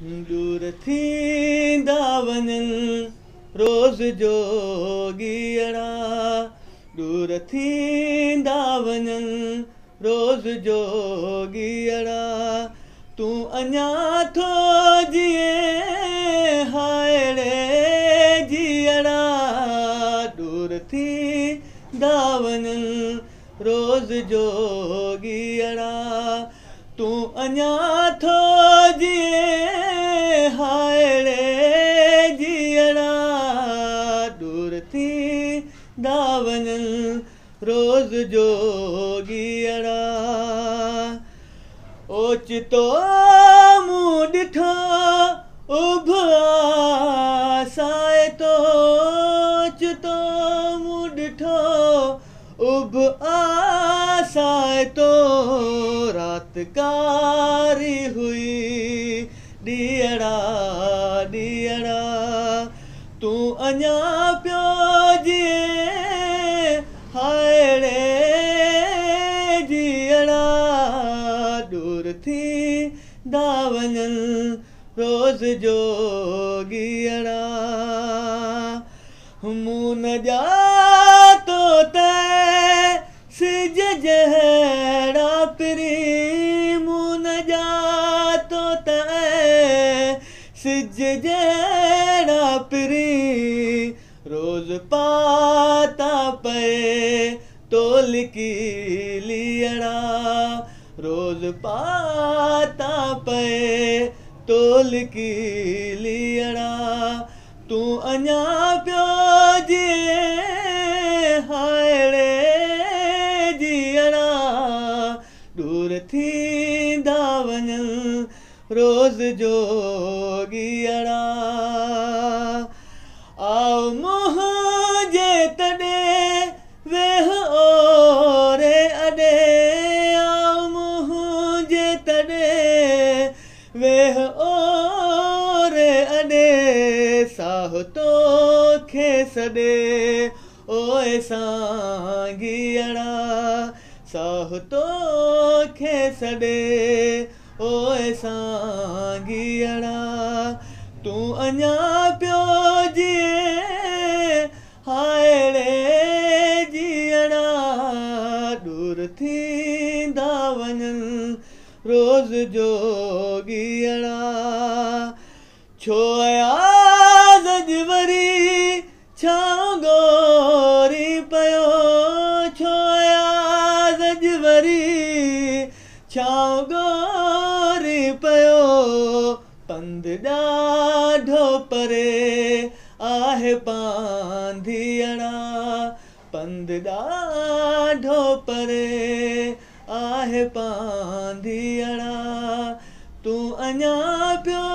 दूर थींदा वञनि रोज़ जोगीअड़ा, दूर थींदा वञनि रोज़ जोगीअड़ा। तूं अञा थो जीए हाय रे जीअड़ा, दूर थींदा वञनि रोज़ जोगीअड़ा। तूं अञा थो जीए हाय रे जीअड़ा, दूर थींदा वञनि रोज़ जोगीअड़ा। ओचितो मूं ॾिठो उभ आसाए तो, ओचितो मूं ॾिठो उभ आसाए तो, रात कारी हुई ॾीअड़ा ॾीअड़ा। तूं अञा पियो जीए हाय रे जीअड़ा, दूर थींदा वञनि रोज़ जोगीअड़ा। मूं न ॼातो त सिज जहिड़ा पिरी, मूं न ॼातो त सिज जहिड़ा पिरी, रोज़ पाता पए तोलिकी लीअड़ा, रोज़ पाता पए तोलिकी लीअड़ा। तूं अञा पियो जीए हाय रे जीअड़ा, दूर थींदा वञनि रोज़ जोगीअड़ा। आओ मुंहिंजे तॾे वेह ओरे अॾे, आओ मुंहिंजे तॾे वेह ओरे अॾे, साह तोखे सॾे ओए सांगीअड़ा, साह तोखे सॾे ओए सांगीअड़ा। तूं अञा पियो जीए हाय रे जीअड़ा, दूर थींदा वञनि रोज़ जोगीअड़ा। छो आज़ वरी छां गोरी पियो, छो आज़ वरी छां गोरी पियो, पंधु ॾाढो परे आहे पांधीअड़ा, पंधु ॾाढो परे आहे पांधीअड़ा। तूं अञा पियो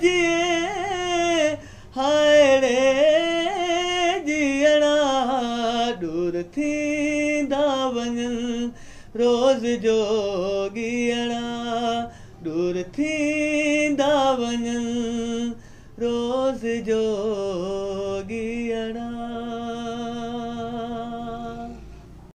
जीए हाय रे जीअड़ा, दूर थींदा वञनि रोज़ जोगीअड़ा, दूर थींदा वञनि रोज़ जोगीअड़ा।